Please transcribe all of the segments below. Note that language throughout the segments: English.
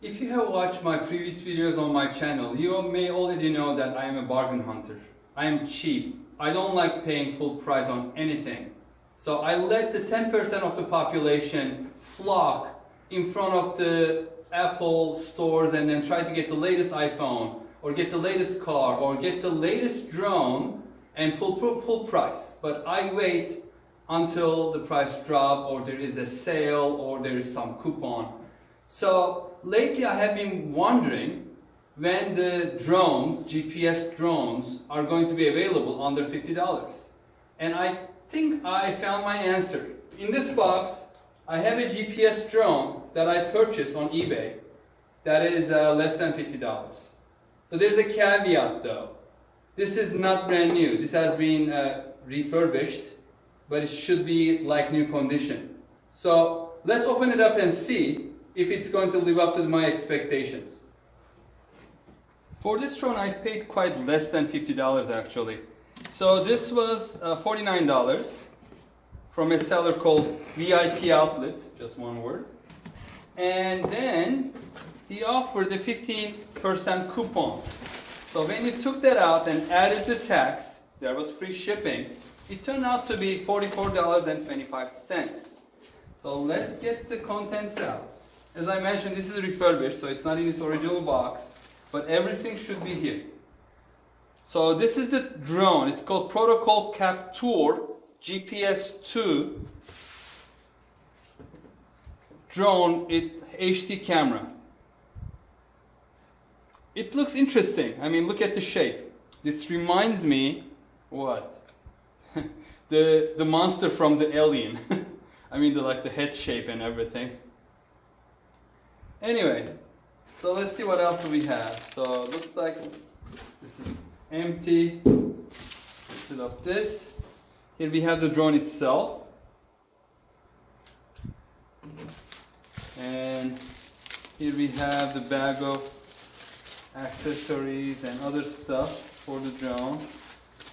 If you have watched my previous videos on my channel, you may already know that I am a bargain hunter. I am cheap. I don't like paying full price on anything. So I let the 10% of the population flock in front of the Apple stores and then try to get the latest iPhone or get the latest car or get the latest drone and full price. But I wait until the price drop or there is a sale or there is some coupon. So lately I have been wondering when the drones, GPS drones, are going to be available under $50. And I think I found my answer. In this box, I have a GPS drone that I purchased on eBay that is less than $50. So there's a caveat though. This is not brand new. This has been refurbished, but it should be like new condition. So let's open it up and see if it's going to live up to my expectations. For this drone I paid quite less than $50 actually. So this was $49 from a seller called VIP Outlet, just one word. And then he offered a 15% coupon. So when you took that out and added the tax, there was free shipping, it turned out to be $44.25. So let's get the contents out. As I mentioned, this is refurbished, so it's not in its original box, but everything should be here. So this is the drone. It's called Protocol Kaptur GPS-2 drone. HD camera. It looks interesting. I mean, look at the shape. This reminds me, what? the monster from the Alien. I mean, the head shape and everything. Anyway, so let's see what else do we have. So it looks like this is empty. Instead of this, here we have the drone itself. And here we have the bag of accessories and other stuff for the drone.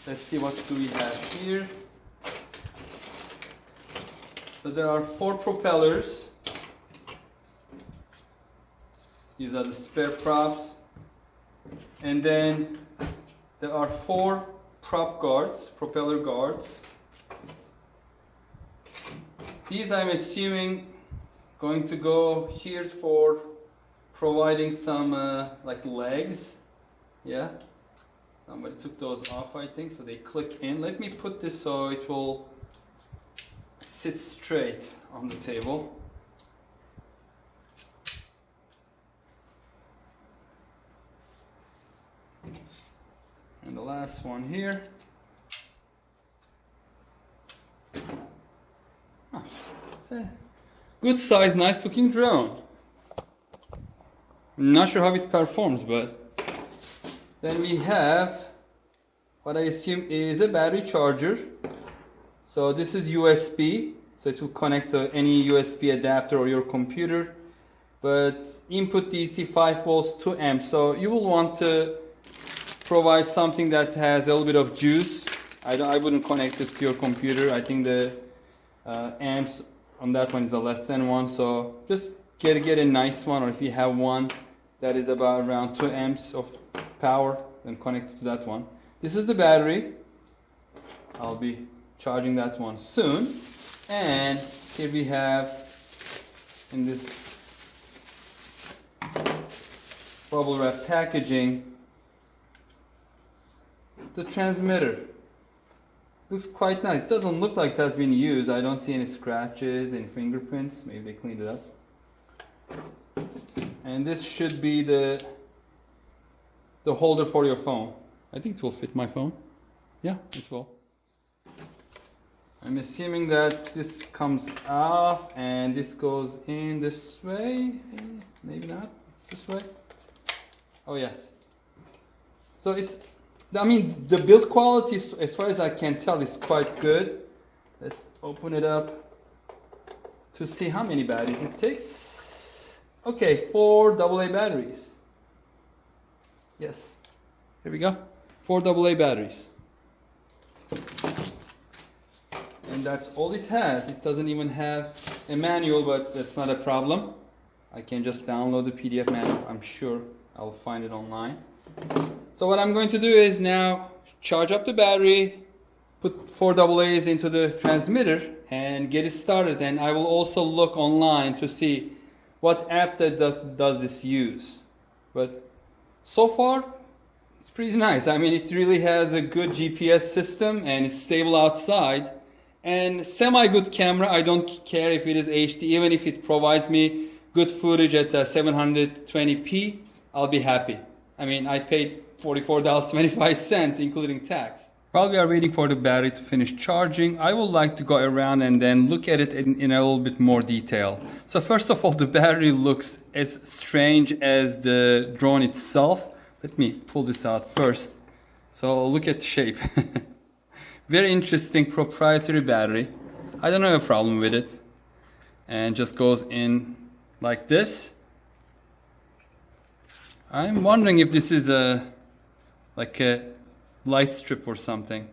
Let's see what do we have here. So there are 4 propellers. These are the spare props. And then there are 4 prop guards, propeller guards. These I'm assuming going to go here for providing some legs. Yeah. Somebody took those off, I think, so they click in. Let me put this so it will sit straight on the table. And the last one here. It's a good size, nice looking drone. I'm not sure how it performs, but then we have what I assume is a battery charger. So this is USB, so it will connect to any USB adapter or your computer. But input DC 5 volts 2 amps. So you will want to provide something that has a little bit of juice. I wouldn't connect this to your computer. I think the amps on that one is a less than 1. So just get a nice one, or if you have one that is about around 2 amps of power, then connect it to that one. This is the battery. I'll be charging that one soon. And here we have in this bubble wrap packaging the transmitter. Looks quite nice. It doesn't look like it has been used. I don't see any scratches and fingerprints. Maybe they cleaned it up. And this should be the holder for your phone. I think it will fit my phone. Yeah, it will. I'm assuming that this comes off and this goes in this way. Maybe not. This way. Oh yes. So the build quality, as far as I can tell, is quite good. Let's open it up to see how many batteries it takes. Okay, 4 AA batteries. Yes, here we go. 4 AA batteries. And that's all it has. It doesn't even have a manual, but that's not a problem. I can just download the PDF manual. I'm sure I'll find it online. So what I'm going to do is now charge up the battery, put 4 AA's into the transmitter and get it started. And I will also look online to see what app that does this use. But so far, it's pretty nice. I mean, it really has a good GPS system and it's stable outside. And semi-good camera. I don't care if it is HD, even if it provides me good footage at 720p, I'll be happy. I mean, I paid $44.25, including tax. While we are waiting for the battery to finish charging, I would like to go around and then look at it in a little bit more detail. So first of all, the battery looks as strange as the drone itself. Let me pull this out first. So look at the shape. Very interesting proprietary battery. I don't have a problem with it. And just goes in like this. I'm wondering if this is like a light strip or something.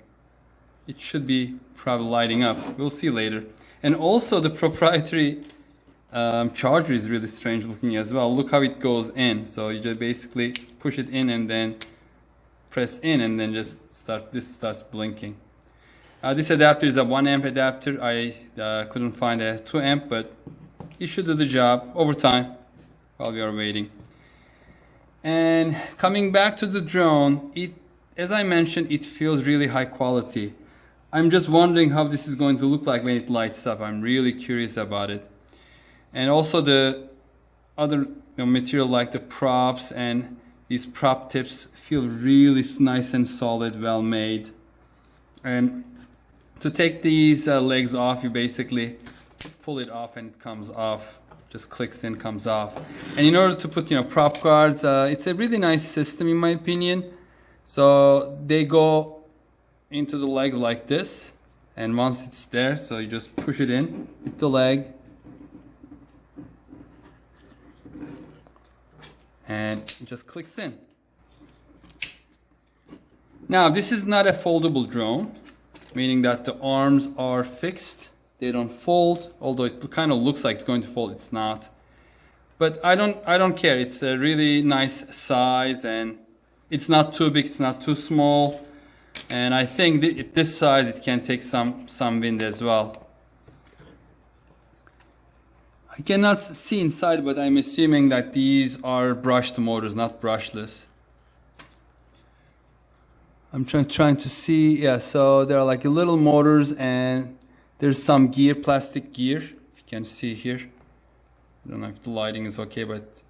It should be probably lighting up. We'll see later. And also the proprietary charger is really strange looking as well. Look how it goes in. So you just basically push it in and then press in and then just starts blinking. This adapter is a 1 amp adapter. I couldn't find a 2 amp, but it should do the job over time while we are waiting. And coming back to the drone, as I mentioned, it feels really high quality. I'm just wondering how this is going to look like when it lights up. I'm really curious about it. And also the other material like the props and these prop tips feel really nice and solid, well made. And to take these legs off, you basically pull it off and it comes off. Just clicks in, comes off. And in order to put prop guards, it's a really nice system in my opinion. So they go into the legs like this, and once it's there, so you just push it in, hit the leg, and it just clicks in. Now this is not a foldable drone, meaning that the arms are fixed. They don't fold, although it kind of looks like it's going to fold. It's not. But I don't care. It's a really nice size, and it's not too big, it's not too small. And I think at this size it can take some wind as well. I cannot see inside, but I'm assuming that these are brushed motors, not brushless. I'm trying to see. Yeah, so there are like little motors and there's some gear, plastic gear. You can see here. I don't know if the lighting is okay, but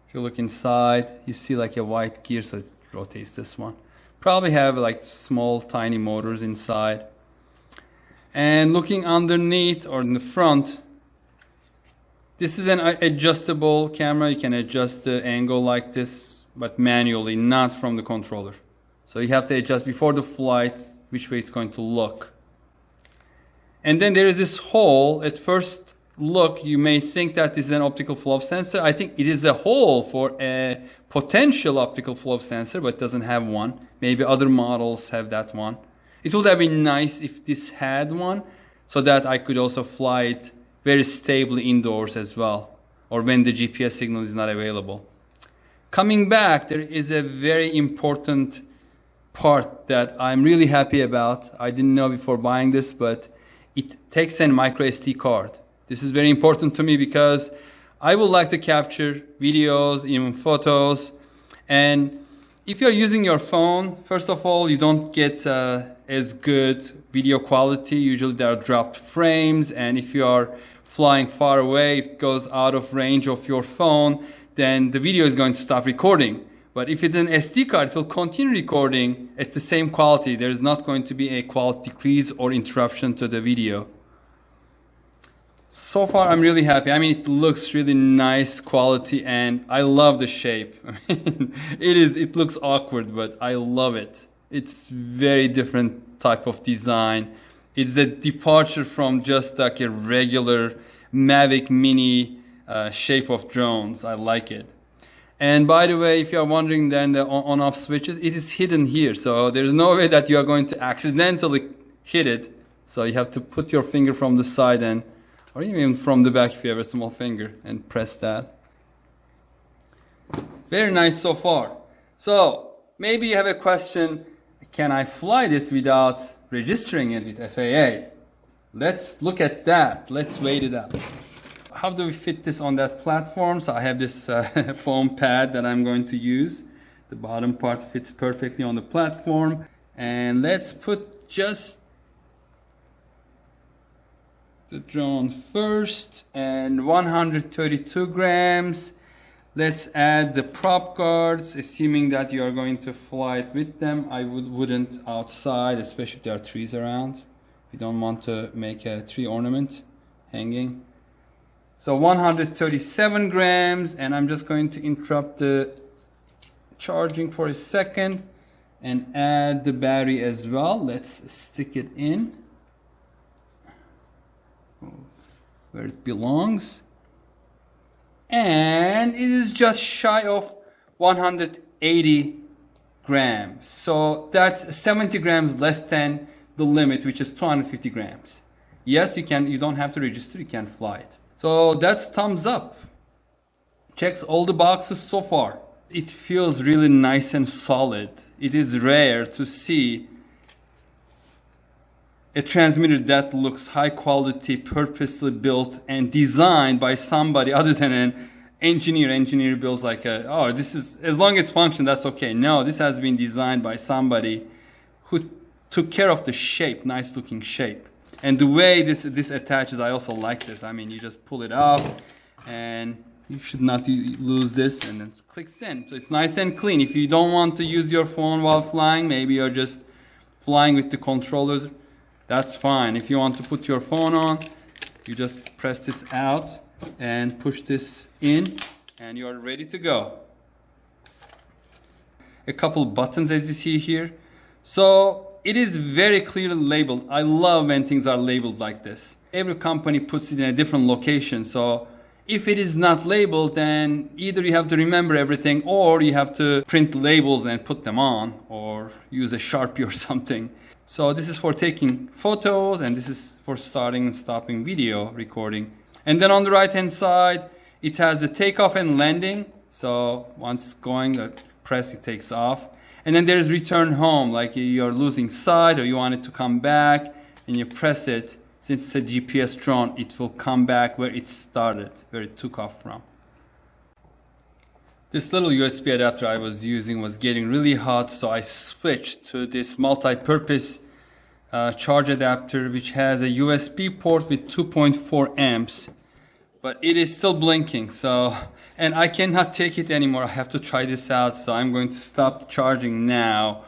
if you look inside, you see like a white gear, so it rotates this one. Probably have like small, tiny motors inside. And looking underneath or in the front, this is an adjustable camera. You can adjust the angle like this, but manually, not from the controller. So you have to adjust before the flight which way it's going to look. And then there is this hole. At first look, you may think that this is an optical flow sensor. I think it is a hole for a potential optical flow sensor, but it doesn't have one. Maybe other models have that one. It would have been nice if this had one, so that I could also fly it very stably indoors as well, or when the GPS signal is not available. Coming back, there is a very important part that I'm really happy about. I didn't know before buying this, but it takes a micro SD card. This is very important to me because I would like to capture videos, even photos. And if you're using your phone, first of all, you don't get as good video quality. Usually there are dropped frames, and if you are flying far away, if it goes out of range of your phone, then the video is going to stop recording. But if it's an SD card, it will continue recording at the same quality. There's not going to be a quality decrease or interruption to the video. So far, I'm really happy. I mean, it looks really nice quality, and I love the shape. I mean, it looks awkward, but I love it. It's very different type of design. It's a departure from just like a regular Mavic Mini shape of drones. I like it. And by the way, if you are wondering then the on-off switches, it is hidden here. So there's no way that you are going to accidentally hit it. So you have to put your finger from the side or or even from the back if you have a small finger and press that. Very nice so far. So maybe you have a question, can I fly this without registering it with FAA? Let's look at that. Let's weight it up. How do we fit this on that platform? So I have this foam pad that I'm going to use. The bottom part fits perfectly on the platform. And let's put just the drone first, and 132 grams. Let's add the prop guards, assuming that you are going to fly it with them. I wouldn't outside, especially if there are trees around. We don't want to make a tree ornament hanging. So 137 grams, and I'm just going to interrupt the charging for a second and add the battery as well. Let's stick it in where it belongs. And it is just shy of 180 grams. So that's 70 grams less than the limit, which is 250 grams. Yes, you don't have to register, you can fly it. So that's thumbs up. Checks all the boxes so far. It feels really nice and solid. It is rare to see a transmitter that looks high quality, purposely built and designed by somebody other than an engineer. Engineer builds like this is, as long as function, that's okay. No, this has been designed by somebody who took care of the shape, nice looking shape. And the way this attaches, I also like this. I mean, you just pull it up and you should not lose this, and then clicks in. So it's nice and clean. If you don't want to use your phone while flying, maybe you're just flying with the controller, that's fine. If you want to put your phone on, you just press this out and push this in and you're ready to go. A couple buttons as you see here. So it is very clearly labeled. I love when things are labeled like this. Every company puts it in a different location. So if it is not labeled, then either you have to remember everything or you have to print labels and put them on or use a Sharpie or something. So this is for taking photos and this is for starting and stopping video recording. And then on the right hand side, it has the takeoff and landing. So once going, press, it takes off. And then there's return home, like you're losing sight or you want it to come back and you press it. Since it's a GPS drone, it will come back where it started, where it took off from. This little USB adapter I was using was getting really hot, so I switched to this multi-purpose charge adapter, which has a USB port with 2.4 amps, but it is still blinking. So, and I cannot take it anymore. I have to try this out. So I'm going to stop charging now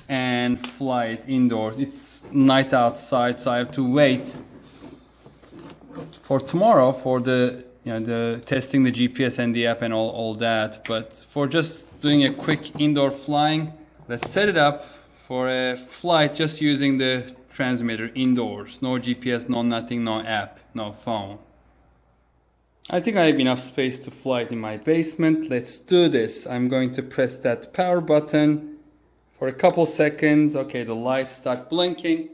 and fly it indoors. It's night outside, so I have to wait for tomorrow for the testing the GPS and the app and all that. But for just doing a quick indoor flying, let's set it up for a flight just using the transmitter indoors. No GPS, no nothing, no app, no phone. I think I have enough space to fly it in my basement. Let's do this. I'm going to press that power button for a couple seconds. Okay, the lights start blinking.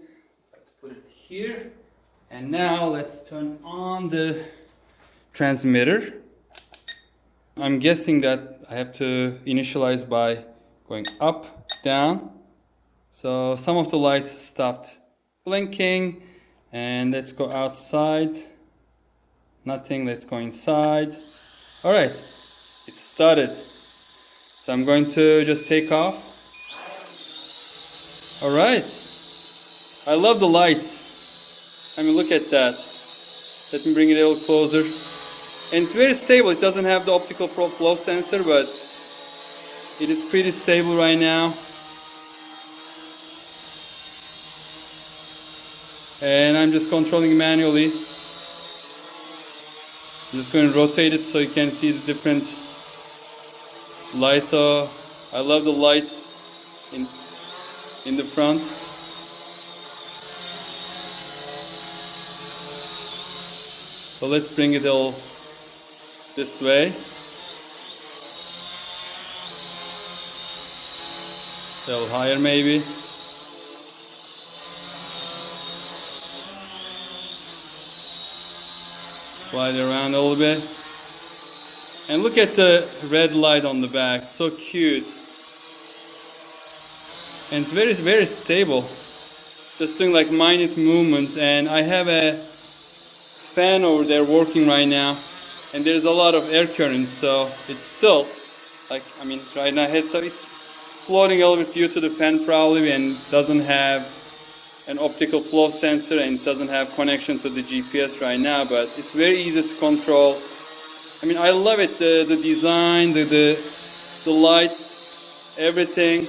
Let's put it here. And now let's turn on the transmitter. I'm guessing that I have to initialize by going up, down. So some of the lights stopped blinking. And let's go outside. Nothing, let's go inside. All right, it started. So I'm going to just take off. All right, I love the lights. I mean, look at that. Let me bring it a little closer. And it's very stable. It doesn't have the optical flow sensor, but it is pretty stable right now. And I'm just controlling manually. I'm just going to rotate it so you can see the different lights. So I love the lights in the front. So let's bring it all this way. A little higher maybe. Slide it around a little bit. And look at the red light on the back, so cute. And it's very, very stable. Just doing like minute movements, and I have a fan over there working right now, and there's a lot of air current, so it's still like, I mean, right now so it's floating a little bit due to the fan probably, and doesn't have an optical flow sensor and doesn't have connection to the GPS right now, but it's very easy to control. I mean, I love it. The design, the lights, everything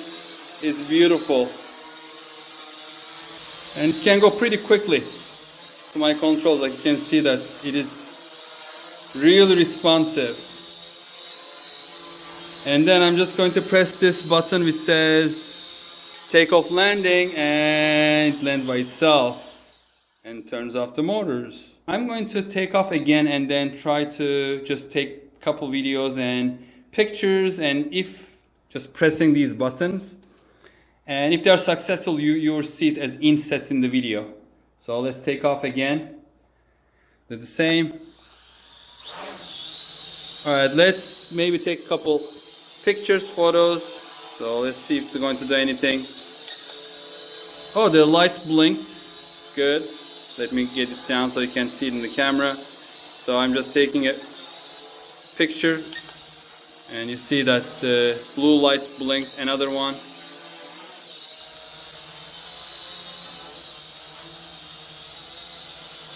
is beautiful. And it can go pretty quickly to my controls. Like you can see that it is really responsive. And then I'm just going to press this button which says takeoff landing, and it lands by itself and turns off the motors. I'm going to take off again and then try to just take a couple videos and pictures, and if just pressing these buttons, and if they are successful, you will see it as insets in the video. So let's take off again. Do the same. Alright, let's maybe take a couple pictures, photos. So let's see if it's going to do anything. Oh, the lights blinked. Good. Let me get it down so you can see it in the camera. So I'm just taking a picture, and you see that the blue lights blinked. Another one.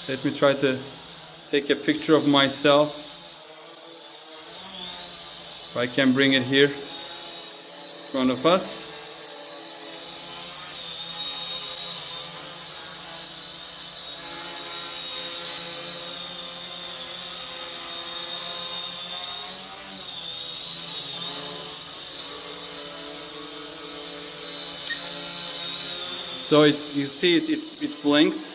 Let me try to take a picture of myself. If I can bring it here in front of us. So you see it blinks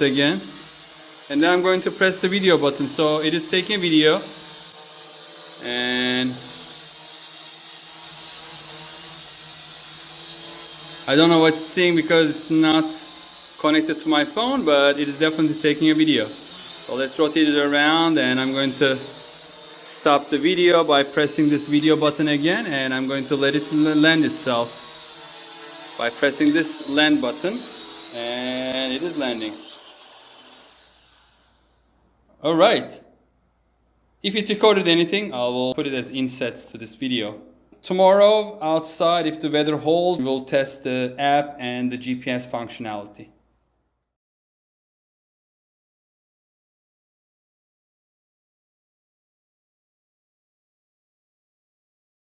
again, and then I'm going to press the video button. So it is taking a video, and I don't know what it's seeing because it's not connected to my phone, but it is definitely taking a video. So let's rotate it around, and I'm going to stop the video by pressing this video button again, and I'm going to let it land itself by pressing this land button, and it is landing. Alright. If it recorded anything, I will put it as insets to this video. Tomorrow, outside, if the weather holds, we'll test the app and the GPS functionality.